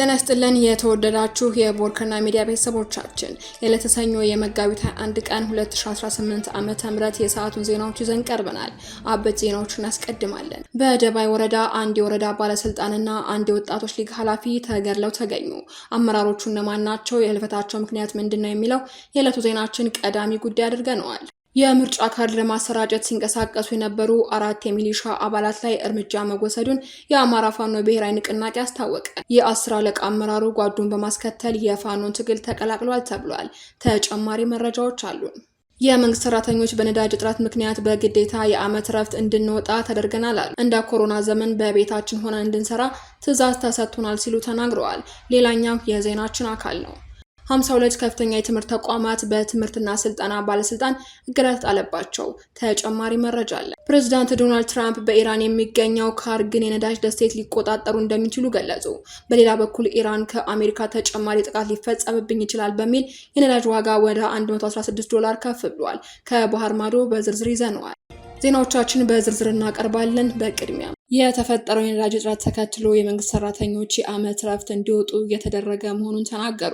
ጤና ይስጥልን የተወደዳችሁ የቦርከና ሚዲያ ቤተሰቦቻችን የለተሰኞ የመጋቢት 21 ቀን 2018 ዓመተ ምህረት የሰዓቱን ዜናዎች ይዘን ቀርበናል። አበይት ዜናዎችን አስቀድማለን። በደባይ ወረዳ አንድ የወረዳ ባለስልጣንና አንድ የወጣቶች ሊግ ኃላፊ ተገድለው ተገኙ። አመራሮቹ እነማን ናቸው? የህልፈታቸው ምክንያት ምንድነው? የሚለው የዕለቱ ዜናችን ቀዳሚ ጉዳይ አድርገነዋል። የምርጫ ካርድ ለማሰራጨት ሲንቀሳቀሱ የነበሩ 4 የሚሊሻ አባላት ላይ እርምጃ መወሰዱን የአማራ ፋኖ ብሔራዊ ንቅናቄ አስታወቀ። የ10 አለቃ አመራሩ ጓዱን በማስከተል የፋኖን ትግል ተቀላቅሏል ተብሏል። ተጨማሪ መረጃዎች አሉን። የመንግስት ሰራተኞች በነዳጅ እጥረት ምክንያት በግዴታ የዓመት ረፍት እንድንወጣ ተደርገናል አሉ። እንደ ኮሮና ዘመን በቤታችን ሆነን እንድንሰራ ትዕዛዝ ተሰጥቶናል ሲሉ ተናግረዋል። ሌላኛው የዜናችን አካል ነው። 52 ከፍተኛ የትምህርት ተቋማት በትምህርትና ስልጠና ባለስልጣን እገዳ ተጣለባቸው። ተጨማሪ መረጃ አለ። ፕሬዝዳንት ዶናልድ ትራምፕ በኢራን የሚገኘው ካርግን የነዳጅ ደሴት ሊቆጣጠሩ እንደሚችሉ ገለጹ። በሌላ በኩል ኢራን ከአሜሪካ ተጨማሪ ጥቃት ሊፈጸምብኝ ይችላል በሚል የነዳጅ ዋጋ ወደ $116 ከፍ ብሏል። ከባህር ማዶ በዝርዝር ይዘነዋል። ዜናዎቻችን በዝርዝር እናቀርባለን። በቅድሚያ የተፈጠረው የነዳጅ እጥረት ተከትሎ የመንግስት ሰራተኞች የዓመት ረፍት እንዲወጡ እየተደረገ መሆኑን ተናገሩ።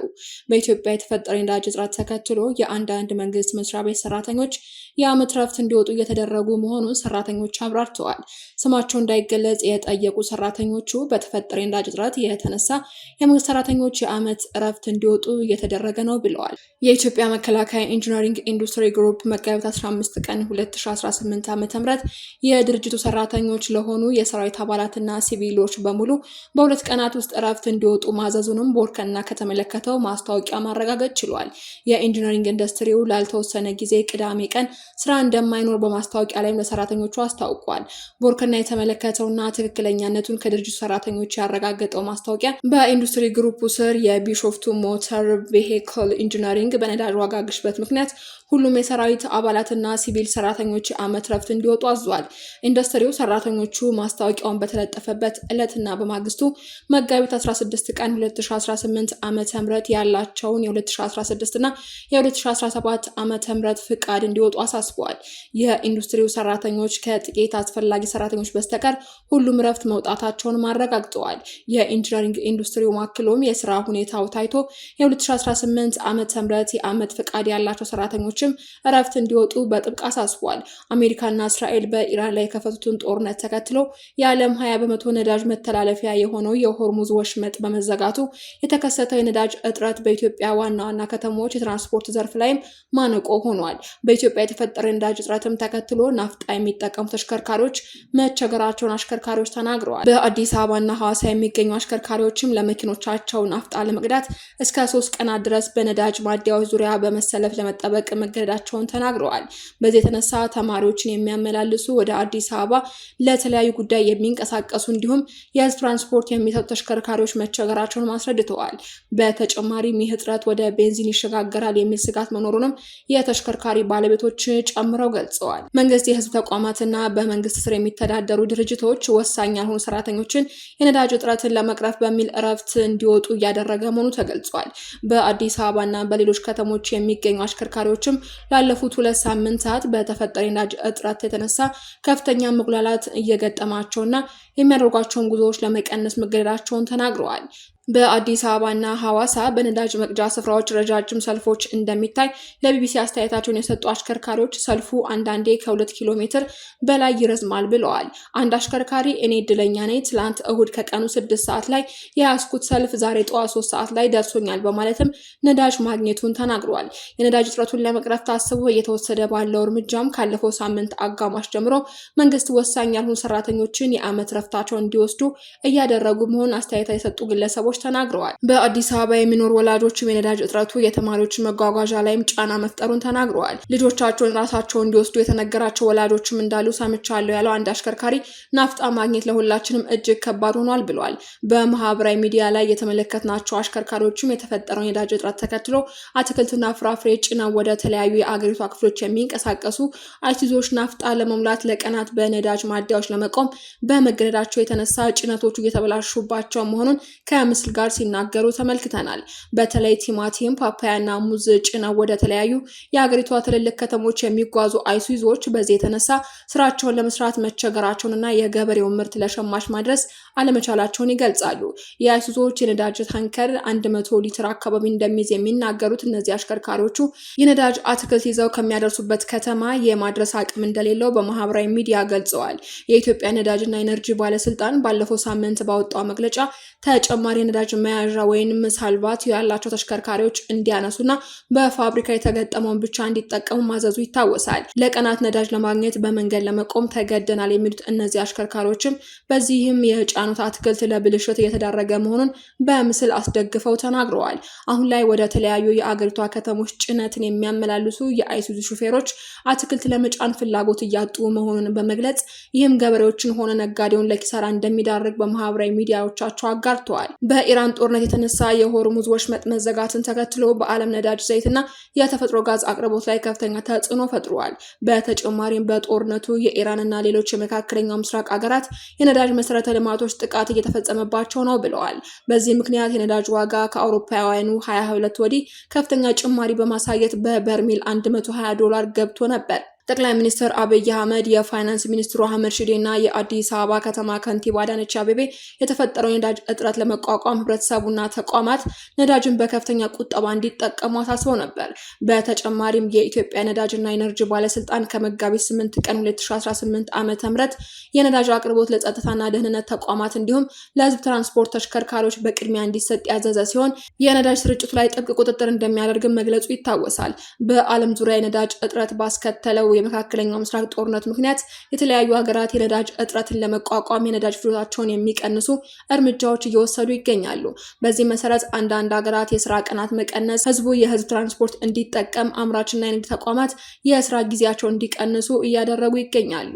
በኢትዮጵያ የተፈጠረው የነዳጅ እጥረት ተከትሎ የአንዳንድ መንግስት መስሪያ ቤት ሰራተኞች የዓመት ረፍት እንዲወጡ እየተደረጉ መሆኑን ሰራተኞች አብራርተዋል። ስማቸው እንዳይገለጽ የጠየቁ ሰራተኞቹ በተፈጠረው የነዳጅ እጥረት የተነሳ የመንግስት ሰራተኞች የዓመት ረፍት እንዲወጡ እየተደረገ ነው ብለዋል። የኢትዮጵያ መከላከያ ኢንጂነሪንግ ኢንዱስትሪ ግሩፕ መጋቢት 15 ቀን 2018 ዓ.ም የድርጅቱ ሰራተኞች ለሆኑ የሰራዊት አባላትና ሲቪሎች በሙሉ በሁለት ቀናት ውስጥ እረፍት እንዲወጡ ማዘዙንም ቦርከና ከተመለከተው ማስታወቂያ ማረጋገጥ ችሏል። የኢንጂነሪንግ ኢንዱስትሪው ላልተወሰነ ጊዜ ቅዳሜ ቀን ስራ እንደማይኖር በማስታወቂያ ላይም ለሰራተኞቹ አስታውቋል። ቦርከና የተመለከተውና ትክክለኛነቱን ከድርጅቱ ሰራተኞች ያረጋገጠው ማስታወቂያ በኢንዱስትሪ ግሩፕ ስር የቢሾፍቱ ሞተር ቬሂክል ኢንጂነሪንግ በነዳጅ ዋጋ ግሽበት ምክንያት ሁሉም የሰራዊት አባላትና ሲቪል ሰራተኞች የዓመት ረፍት እንዲወጡ አዟል። ኢንዱስትሪው ሰራተኞቹ ማስታወቂያውን በተለጠፈበት ዕለትና በማግስቱ መጋቢት 16 ቀን 2018 ዓመተ ምህረት ያላቸውን የ2016 እና የ2017 ዓመተ ምህረት ፍቃድ እንዲወጡ አሳስበዋል። የኢንዱስትሪው ሰራተኞች ከጥቂት አስፈላጊ ሰራተኞች በስተቀር ሁሉም ረፍት መውጣታቸውን አረጋግጠዋል። የኢንጂነሪንግ ኢንዱስትሪው ማክሎም የስራ ሁኔታው ታይቶ የ2018 ዓመተ ምህረት የዓመት ፍቃድ ያላቸው ሰራተኞችም ረፍት እንዲወጡ በጥብቅ አሳስበዋል። አሜሪካና እስራኤል በኢራን ላይ የከፈቱትን ጦርነት ተከትሎ የዓለም 20% ነዳጅ መተላለፊያ የሆነው የሆርሙዝ ወሽመጥ በመዘጋቱ የተከሰተው የነዳጅ እጥረት በኢትዮጵያ ዋና ዋና ከተሞች የትራንስፖርት ዘርፍ ላይም ማነቆ ሆኗል። በኢትዮጵያ የተፈጠረው የነዳጅ እጥረትም ተከትሎ ናፍጣ የሚጠቀሙ ተሽከርካሪዎች መቸገራቸውን አሽከርካሪዎች ተናግረዋል። በአዲስ አበባና ሐዋሳ የሚገኙ አሽከርካሪዎችም ለመኪኖቻቸው ናፍጣ ለመቅዳት እስከ 3 ቀናት ድረስ በነዳጅ ማደያዎች ዙሪያ በመሰለፍ ለመጠበቅ መገደዳቸውን ተናግረዋል። በዚህ የተነሳ ተማሪዎችን የሚያመላልሱ ወደ አዲስ አበባ ለተለያዩ ጉዳይ የሚንቀሳቀሱ እንዲሁም የህዝብ ትራንስፖርት የሚሰጡ ተሽከርካሪዎች መቸገራቸውን አስረድተዋል። በተጨማሪም ይህ እጥረት ወደ ቤንዚን ይሸጋገራል የሚል ስጋት መኖሩንም የተሽከርካሪ ባለቤቶች ጨምረው ገልጸዋል። መንግስት የህዝብ ተቋማትና በመንግስት ስር የሚተዳደሩ ድርጅቶች ወሳኝ ያልሆኑ ሰራተኞችን የነዳጅ እጥረትን ለመቅረፍ በሚል እረፍት እንዲወጡ እያደረገ መሆኑ ተገልጿል። በአዲስ አበባና በሌሎች ከተሞች የሚገኙ አሽከርካሪዎችም ላለፉት 2 ሳምንታት በተፈጠረ የነዳጅ እጥረት የተነሳ ከፍተኛ መጉላላት እየገጠማቸውና የሚያደርጓቸውን ጉዞዎች ለመቀነስ መገደዳቸውን ተናግረዋል። በአዲስ አበባና ሐዋሳ በነዳጅ መቅጃ ስፍራዎች ረጃጅም ሰልፎች እንደሚታይ ለቢቢሲ አስተያየታቸውን የሰጡ አሽከርካሪዎች ሰልፉ አንዳንዴ ከ2 ኪሎ ሜትር በላይ ይረዝማል ብለዋል። አንድ አሽከርካሪ እኔ እድለኛ ነኝ፣ ትላንት እሁድ ከቀኑ 6 ሰዓት ላይ የያዝኩት ሰልፍ ዛሬ ጠዋት 3 ሰዓት ላይ ደርሶኛል በማለትም ነዳጅ ማግኘቱን ተናግረዋል። የነዳጅ እጥረቱን ለመቅረፍ ታስቦ እየተወሰደ ባለው እርምጃም ካለፈው ሳምንት አጋማሽ ጀምሮ መንግስት ወሳኝ ያልሆኑ ሰራተኞችን የዓመት ረፍታቸውን እንዲወስዱ እያደረጉ መሆኑን አስተያየት የሰጡ ግለሰቦች ተናግረዋል። በአዲስ አበባ የሚኖሩ ወላጆችም የነዳጅ እጥረቱ የተማሪዎችን መጓጓዣ ላይም ጫና መፍጠሩን ተናግረዋል። ልጆቻቸውን ራሳቸው እንዲወስዱ የተነገራቸው ወላጆችም እንዳሉ ሰምቻለሁ ያለው አንድ አሽከርካሪ ናፍጣ ማግኘት ለሁላችንም እጅግ ከባድ ሆኗል ብሏል። በማህበራዊ ሚዲያ ላይ የተመለከትናቸው አሽከርካሪዎችም የተፈጠረውን የነዳጅ እጥረት ተከትሎ አትክልትና ፍራፍሬ ጭነው ወደ ተለያዩ የአገሪቷ ክፍሎች የሚንቀሳቀሱ አይሱዞች ናፍጣ ለመሙላት ለቀናት በነዳጅ ማደያዎች ለመቆም በመገደዳቸው ባለመቻላቸው የተነሳ ጭነቶቹ እየተበላሹባቸው መሆኑን ከምስል ጋር ሲናገሩ ተመልክተናል። በተለይ ቲማቲም፣ ፓፓያና ሙዝ ጭነው ወደ ተለያዩ የሀገሪቷ ትልልቅ ከተሞች የሚጓዙ አይሱዞች በዚህ የተነሳ ስራቸውን ለመስራት መቸገራቸውንና የገበሬውን ምርት ለሸማች ማድረስ አለመቻላቸውን ይገልጻሉ። የአይሱዞች የነዳጅ ታንከር 100 ሊትር አካባቢ እንደሚይዝ የሚናገሩት እነዚህ አሽከርካሪዎቹ የነዳጅ አትክልት ይዘው ከሚያደርሱበት ከተማ የማድረስ አቅም እንደሌለው በማህበራዊ ሚዲያ ገልጸዋል። የኢትዮጵያ ነዳጅና ኢነርጂ ባለስልጣን ባለፈው ሳምንት ባወጣው መግለጫ ተጨማሪ ነዳጅ መያዣ ወይንም ሳልቫት ያላቸው ተሽከርካሪዎች እንዲያነሱና በፋብሪካ የተገጠመውን ብቻ እንዲጠቀሙ ማዘዙ ይታወሳል። ለቀናት ነዳጅ ለማግኘት በመንገድ ለመቆም ተገደናል የሚሉት እነዚህ አሽከርካሪዎችም በዚህም የጫኑት አትክልት ለብልሽት እየተዳረገ መሆኑን በምስል አስደግፈው ተናግረዋል። አሁን ላይ ወደ ተለያዩ የአገሪቷ ከተሞች ጭነትን የሚያመላልሱ የአይሱዙ ሹፌሮች አትክልት ለመጫን ፍላጎት እያጡ መሆኑን በመግለጽ ይህም ገበሬዎችን ሆነ ነጋዴውን ለኪሳራ እንደሚዳርግ በማህበራዊ ሚዲያዎቻቸው አጋርተዋል። በኢራን ጦርነት የተነሳ የሆርሙዝ ወሽመጥ መዘጋትን ተከትሎ በዓለም ነዳጅ ዘይትና የተፈጥሮ ጋዝ አቅርቦት ላይ ከፍተኛ ተጽዕኖ ፈጥሯል። በተጨማሪም በጦርነቱ የኢራንና ሌሎች የመካከለኛው ምስራቅ ሀገራት የነዳጅ መሰረተ ልማቶች ጥቃት እየተፈጸመባቸው ነው ብለዋል። በዚህ ምክንያት የነዳጅ ዋጋ ከአውሮፓውያኑ 2022 ወዲህ ከፍተኛ ጭማሪ በማሳየት በበርሜል $120 ገብቶ ነበር። ጠቅላይ ሚኒስትር አብይ አህመድ፣ የፋይናንስ ሚኒስትሩ አህመድ ሺዴ እና የአዲስ አበባ ከተማ ከንቲባ አዳነች አቤቤ የተፈጠረውን የነዳጅ እጥረት ለመቋቋም ህብረተሰቡና ተቋማት ነዳጅን በከፍተኛ ቁጠባ እንዲጠቀሙ አሳስበው ነበር። በተጨማሪም የኢትዮጵያ ነዳጅና ኢነርጂ ባለስልጣን ከመጋቢት 8 ቀን 2018 ዓ.ም የነዳጅ አቅርቦት ለጸጥታና ደህንነት ተቋማት እንዲሁም ለህዝብ ትራንስፖርት ተሽከርካሪዎች በቅድሚያ እንዲሰጥ ያዘዘ ሲሆን የነዳጅ ስርጭቱ ላይ ጥብቅ ቁጥጥር እንደሚያደርግም መግለጹ ይታወሳል። በዓለም ዙሪያ የነዳጅ እጥረት ባስከተለው የመካከለኛው ምስራቅ ጦርነት ምክንያት የተለያዩ ሀገራት የነዳጅ እጥረትን ለመቋቋም የነዳጅ ፍጆታቸውን የሚቀንሱ እርምጃዎች እየወሰዱ ይገኛሉ። በዚህ መሰረት አንዳንድ ሀገራት የስራ ቀናት መቀነስ፣ ህዝቡ የህዝብ ትራንስፖርት እንዲጠቀም፣ አምራችና የንግድ ተቋማት የስራ ጊዜያቸውን እንዲቀንሱ እያደረጉ ይገኛሉ።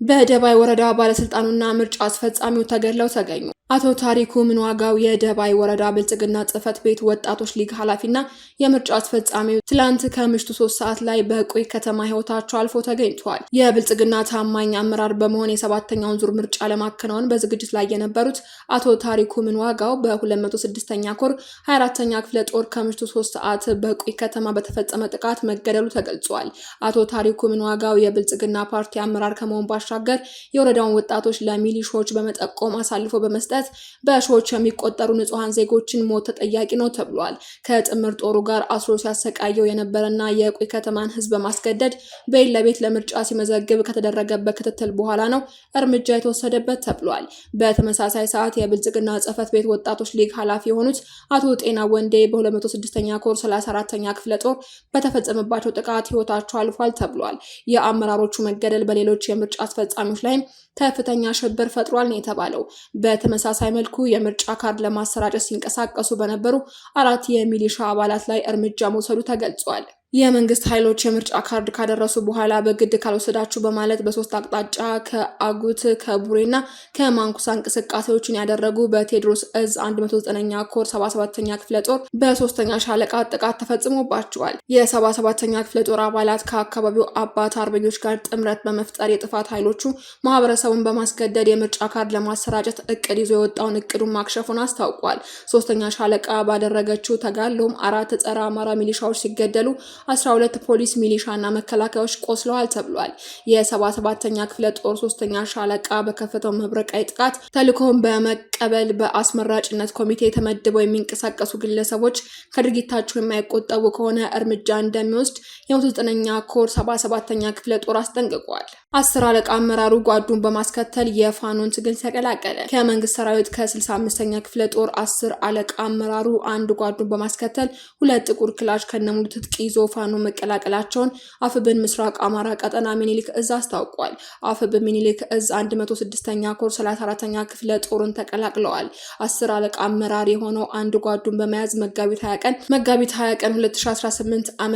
በደባይ ወረዳ ባለስልጣኑና ምርጫ አስፈጻሚው ተገድለው ተገኙ። አቶ ታሪኩ ምንዋጋው የደባይ ወረዳ ብልጽግና ጽህፈት ቤት ወጣቶች ሊግ ኃላፊና የምርጫ አስፈጻሚው ትላንት ከምሽቱ 3 ሰዓት ላይ በቆይ ከተማ ህይወታቸው አልፎ ተገኝቷል። የብልጽግና ታማኝ አመራር በመሆን የ7ኛውን ዙር ምርጫ ለማከናወን በዝግጅት ላይ የነበሩት አቶ ታሪኩ ምንዋጋው በ206ኛ ኮር 24ኛ ክፍለ ጦር ከምሽቱ 3 ሰዓት በቆይ ከተማ በተፈጸመ ጥቃት መገደሉ ተገልጿል። አቶ ታሪኩ ምንዋጋው የብልጽግና ፓርቲ አመራር ከመሆን ባሻገር የወረዳውን ወጣቶች ለሚሊሾች በመጠቆም አሳልፎ በመስጠት በሺዎች የሚቆጠሩ ንጹሃን ዜጎችን ሞት ተጠያቂ ነው ተብሏል። ከጥምር ጦሩ ጋር አስሮ ሲያሰቃየው የነበረና የቆይ ከተማን ህዝብ በማስገደድ ቤት ለቤት ለምርጫ ሲመዘግብ ከተደረገበት ክትትል በኋላ ነው እርምጃ የተወሰደበት ተብሏል። በተመሳሳይ ሰዓት የብልጽግና ጽህፈት ቤት ወጣቶች ሊግ ኃላፊ የሆኑት አቶ ጤና ወንዴ በ206ኛ ኮር 34ኛ ክፍለ ጦር በተፈጸመባቸው ጥቃት ህይወታቸው አልፏል ተብሏል። የአመራሮቹ መገደል በሌሎች የምርጫ አስፈጻሚዎች ላይም ከፍተኛ ሽብር ፈጥሯል ነው የተባለው። በተመሳሳይ መልኩ የምርጫ ካርድ ለማሰራጨት ሲንቀሳቀሱ በነበሩ 4 የሚሊሻ አባላት ላይ እርምጃ መውሰዱ ተገልጿል። የመንግስት ኃይሎች የምርጫ ካርድ ካደረሱ በኋላ በግድ ካልወሰዳችሁ በማለት በሶስት አቅጣጫ ከአጉት ከቡሬና ከማንኩሳ እንቅስቃሴዎችን ያደረጉ በቴዎድሮስ እዝ 109ኛ ኮር 77ኛ ክፍለ ጦር በ3ኛ ሻለቃ ጥቃት ተፈጽሞባቸዋል። የ77ኛ ክፍለ ጦር አባላት ከአካባቢው አባት አርበኞች ጋር ጥምረት በመፍጠር የጥፋት ኃይሎቹ ማህበረሰቡን በማስገደድ የምርጫ ካርድ ለማሰራጨት እቅድ ይዞ የወጣውን እቅዱን ማክሸፉን አስታውቋል። 3ኛ ሻለቃ ባደረገችው ተጋድሎም 4 ጸረ አማራ ሚሊሻዎች ሲገደሉ 12 ፖሊስ ሚሊሻና መከላከያዎች ቆስለዋል ተብሏል። የ77ኛ ክፍለ ጦር 3ኛ ሻለቃ በከፈተው መብረቃዊ ጥቃት ተልእኮውን በመቀበል በአስመራጭነት ኮሚቴ ተመድበው የሚንቀሳቀሱ ግለሰቦች ከድርጊታቸው የማይቆጠቡ ከሆነ እርምጃ እንደሚወስድ የ9ኛ ኮር 77ኛ ክፍለ ጦር አስጠንቅቋል። 10 አለቃ አመራሩ ጓዱን በማስከተል የፋኖን ትግል ተቀላቀለ። ከመንግስት ሰራዊት ከ65ኛ ክፍለ ጦር 10 አለቃ አመራሩ አንድ ጓዱን በማስከተል 2 ጥቁር ክላሽ ከነሙሉ ትጥቅ ይዞ ፋኖ መቀላቀላቸውን አፍብን ምስራቅ አማራ ቀጠና ሚኒሊክ እዝ አስታውቋል። አፍብን ሚኒሊክ እዝ 106ኛ ኮር 34ኛ ክፍለ ጦርን ተቀላቅለዋል። 10 አለቃ አመራር የሆነው አንድ ጓዱን በመያዝ መጋቢት 20 ቀን 2018 ዓ.ም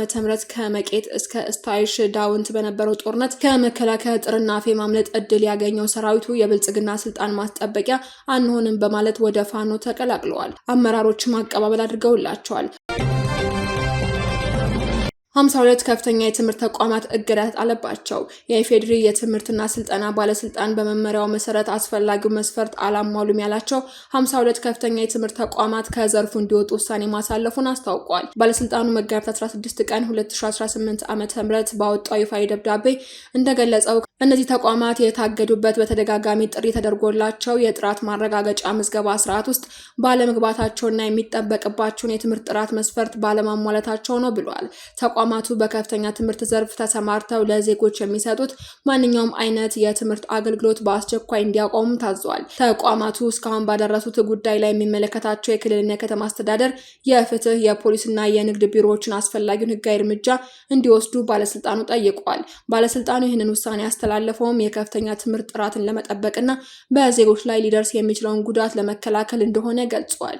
ከመቄት እስከ ስታይሽ ዳውንት በነበረው ጦርነት ከመከላከያ ጥርናፌ ማምለጥ እድል ያገኘው ሰራዊቱ የብልጽግና ስልጣን ማስጠበቂያ አንሆንም በማለት ወደ ፋኖ ተቀላቅለዋል። አመራሮችም አቀባበል አድርገውላቸዋል። 52 ከፍተኛ የትምህርት ተቋማት እገዳ ተጣለባቸው። የኢፌዴሪ የትምህርትና ስልጠና ባለስልጣን በመመሪያው መሰረት አስፈላጊው መስፈርት አላሟሉም ያላቸው 52 ከፍተኛ የትምህርት ተቋማት ከዘርፉ እንዲወጡ ውሳኔ ማሳለፉን አስታውቋል። ባለስልጣኑ መጋቢት 16 ቀን 2018 ዓ.ም ባወጣው ይፋዊ ደብዳቤ እንደገለጸው እነዚህ ተቋማት የታገዱበት በተደጋጋሚ ጥሪ ተደርጎላቸው የጥራት ማረጋገጫ ምዝገባ ስርዓት ውስጥ ባለመግባታቸውና የሚጠበቅባቸውን የትምህርት ጥራት መስፈርት ባለማሟላታቸው ነው ብሏል። ተቋማቱ በከፍተኛ ትምህርት ዘርፍ ተሰማርተው ለዜጎች የሚሰጡት ማንኛውም አይነት የትምህርት አገልግሎት በአስቸኳይ እንዲያቆሙ ታዟል። ተቋማቱ እስካሁን ባደረሱት ጉዳይ ላይ የሚመለከታቸው የክልልና የከተማ አስተዳደር፣ የፍትህ፣ የፖሊስና የንግድ ቢሮዎችን አስፈላጊውን ህጋዊ እርምጃ እንዲወስዱ ባለስልጣኑ ጠይቋል። ባለስልጣኑ ይህንን ውሳኔ ያስተላለፈውም የከፍተኛ ትምህርት ጥራትን ለመጠበቅና በዜጎች ላይ ሊደርስ የሚችለውን ጉዳት ለመከላከል እንደሆነ ገልጿል።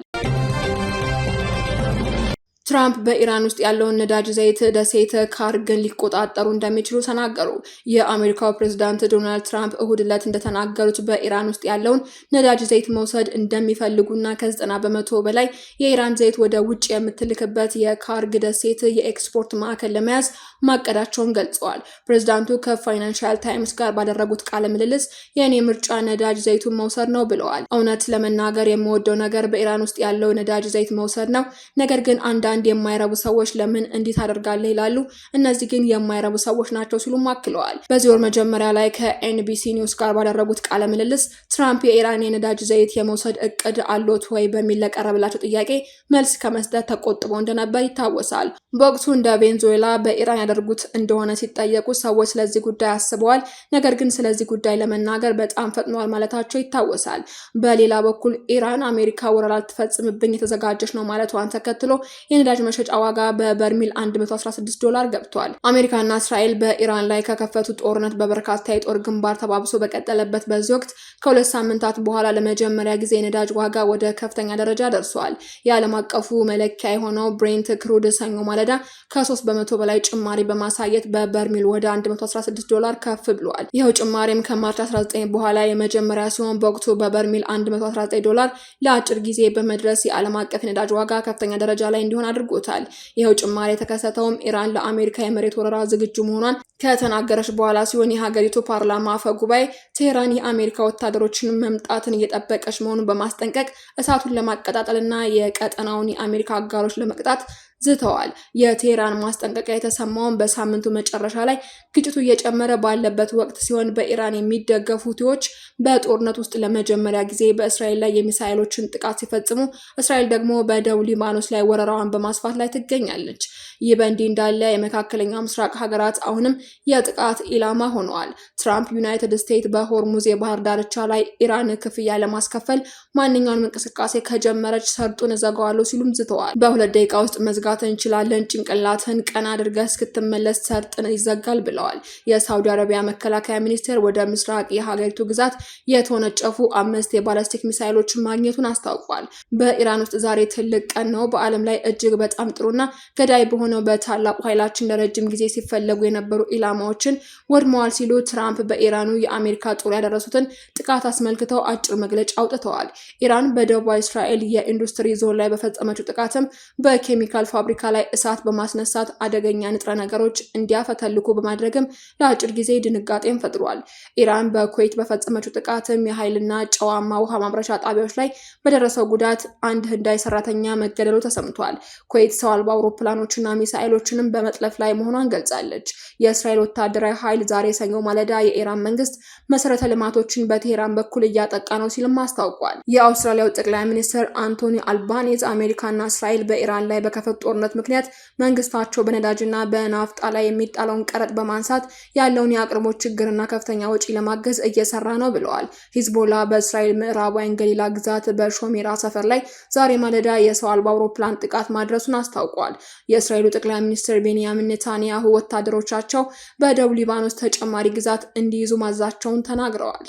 ትራምፕ በኢራን ውስጥ ያለውን ነዳጅ ዘይት ደሴት ካርግን ሊቆጣጠሩ እንደሚችሉ ተናገሩ። የአሜሪካው ፕሬዝዳንት ዶናልድ ትራምፕ እሁድ ዕለት እንደተናገሩት በኢራን ውስጥ ያለውን ነዳጅ ዘይት መውሰድ እንደሚፈልጉና ከ90 በመቶ በላይ የኢራን ዘይት ወደ ውጭ የምትልክበት የካርግ ደሴት የኤክስፖርት ማዕከል ለመያዝ ማቀዳቸውን ገልጸዋል። ፕሬዝዳንቱ ከፋይናንሻል ታይምስ ጋር ባደረጉት ቃለ ምልልስ የእኔ ምርጫ ነዳጅ ዘይቱን መውሰድ ነው ብለዋል። እውነት ለመናገር የምወደው ነገር በኢራን ውስጥ ያለው ነዳጅ ዘይት መውሰድ ነው። ነገር ግን አንዳንድ የማይረቡ ሰዎች ለምን እንዲህ ታደርጋለህ ይላሉ። እነዚህ ግን የማይረቡ ሰዎች ናቸው ሲሉም አክለዋል። በዚህ ወር መጀመሪያ ላይ ከኤንቢሲ ኒውስ ጋር ባደረጉት ቃለ ምልልስ ትራምፕ የኢራን የነዳጅ ዘይት የመውሰድ እቅድ አሎት ወይ በሚል ለቀረበላቸው ጥያቄ መልስ ከመስጠት ተቆጥበው እንደነበር ይታወሳል። በወቅቱ እንደ ቬንዙዌላ በኢራን ያደርጉት እንደሆነ ሲጠየቁ ሰዎች ስለዚህ ጉዳይ አስበዋል፣ ነገር ግን ስለዚህ ጉዳይ ለመናገር በጣም ፈጥነዋል ማለታቸው ይታወሳል። በሌላ በኩል ኢራን አሜሪካ ወረራ ልትፈጽምብኝ የተዘጋጀች ነው ማለቷን ተከትሎ የነዳጅ መሸጫ ዋጋ በበርሚል $116 ገብቷል። አሜሪካና እስራኤል በኢራን ላይ ከከፈቱት ጦርነት በበርካታ የጦር ግንባር ተባብሶ በቀጠለበት በዚህ ወቅት ከ2 ሳምንታት በኋላ ለመጀመሪያ ጊዜ የነዳጅ ዋጋ ወደ ከፍተኛ ደረጃ ደርሷል። የዓለም አቀፉ መለኪያ የሆነው ብሬንት ክሩድ ሰኞ ማለዳ ከ3 በመቶ በላይ ጭማሪ በማሳየት በበርሚል ወደ $116 ከፍ ብሏል። ይኸው ጭማሪም ከማርች 19 በኋላ የመጀመሪያ ሲሆን በወቅቱ በበርሚል $119 ለአጭር ጊዜ በመድረስ የዓለም አቀፍ የነዳጅ ዋጋ ከፍተኛ ደረጃ ላይ እንዲሆን አድርጎታል። ይኸው ጭማሪ የተከሰተውም ኢራን ለአሜሪካ የመሬት ወረራ ዝግጁ መሆኗን ከተናገረች በኋላ ሲሆን የሀገሪቱ ፓርላማ አፈ ጉባኤ ቴህራን የአሜሪካ ወታደሮችን መምጣትን እየጠበቀች መሆኑን በማስጠንቀቅ እሳቱን ለማቀጣጠልና የቀጠናውን የአሜሪካ አጋሮች ለመቅጣት ዝተዋል። የቴህራን ማስጠንቀቂያ የተሰማውን በሳምንቱ መጨረሻ ላይ ግጭቱ እየጨመረ ባለበት ወቅት ሲሆን በኢራን የሚደገፉ ሁቲዎች በጦርነት ውስጥ ለመጀመሪያ ጊዜ በእስራኤል ላይ የሚሳኤሎችን ጥቃት ሲፈጽሙ፣ እስራኤል ደግሞ በደቡብ ሊባኖስ ላይ ወረራዋን በማስፋት ላይ ትገኛለች። ይህ በእንዲህ እንዳለ የመካከለኛው ምስራቅ ሀገራት አሁንም የጥቃት ኢላማ ሆነዋል። ትራምፕ ዩናይትድ ስቴትስ በሆርሙዝ የባህር ዳርቻ ላይ ኢራን ክፍያ ለማስከፈል ማንኛውንም እንቅስቃሴ ከጀመረች ሰርጡን እዘጋዋለሁ ሲሉም ዝተዋል። በ2 ደቂቃ ውስጥ መዝጋት እንችላለን፣ ጭንቅላትን ቀና አድርገህ እስክትመለስ ሰርጥን ይዘጋል ብለዋል። የሳውዲ አረቢያ መከላከያ ሚኒስቴር ወደ ምስራቅ የሀገሪቱ ግዛት የተወነጨፉ 5 የባላስቲክ ሚሳይሎችን ማግኘቱን አስታውቋል። በኢራን ውስጥ ዛሬ ትልቅ ቀን ነው። በዓለም ላይ እጅግ በጣም ጥሩና ገዳይ በሆነው በታላቁ ኃይላችን ለረጅም ጊዜ ሲፈለጉ የነበሩ ኢላማዎችን ወድመዋል ሲሉ ትራምፕ በኢራኑ የአሜሪካ ጦር ያደረሱትን ጥቃት አስመልክተው አጭር መግለጫ አውጥተዋል። ኢራን በደቡባዊ እስራኤል የኢንዱስትሪ ዞን ላይ በፈጸመችው ጥቃትም በኬሚካል ፋብሪካ ላይ እሳት በማስነሳት አደገኛ ንጥረ ነገሮች እንዲያፈተልኩ በማድረግም ለአጭር ጊዜ ድንጋጤን ፈጥሯል። ኢራን በኩዌት በፈጸመችው ጥቃትም የኃይልና ጨዋማ ውሃ ማምረቻ ጣቢያዎች ላይ በደረሰው ጉዳት አንድ ህንዳዊ ሰራተኛ መገደሉ ተሰምቷል። ኩዌት ሰው አልባ አውሮፕላኖችና ሚሳኤሎችንም በመጥለፍ ላይ መሆኗን ገልጻለች። የእስራኤል ወታደራዊ ኃይል ዛሬ ሰኞ ማለዳ የኢራን መንግስት መሰረተ ልማቶችን በቴህራን በኩል እያጠቃ ነው ሲልም አስታውቋል። የአውስትራሊያው ጠቅላይ ሚኒስትር አንቶኒ አልባኒዝ አሜሪካና እስራኤል በኢራን ላይ በከፈቱት ጦርነት ምክንያት መንግስታቸው በነዳጅና በናፍጣ ላይ የሚጣለውን ቀረጥ በማንሳት ያለውን የአቅርቦት ችግርና ከፍተኛ ወጪ ለማገዝ እየሰራ ነው ብለዋል። ሂዝቦላ በእስራኤል ምዕራባውያን ገሊላ ግዛት በሾሜራ ሰፈር ላይ ዛሬ ማለዳ የሰው አልባ አውሮፕላን ጥቃት ማድረሱን አስታውቋል። የእስራኤሉ ጠቅላይ ሚኒስትር ቤንያሚን ኔታንያሁ ወታደሮቻቸው በደቡብ ሊባኖስ ተጨማሪ ግዛት እንዲይዙ ማዛቸውን ተናግረዋል።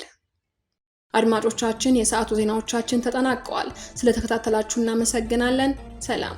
አድማጮቻችን፣ የሰዓቱ ዜናዎቻችን ተጠናቀዋል። ስለተከታተላችሁ እናመሰግናለን። ሰላም።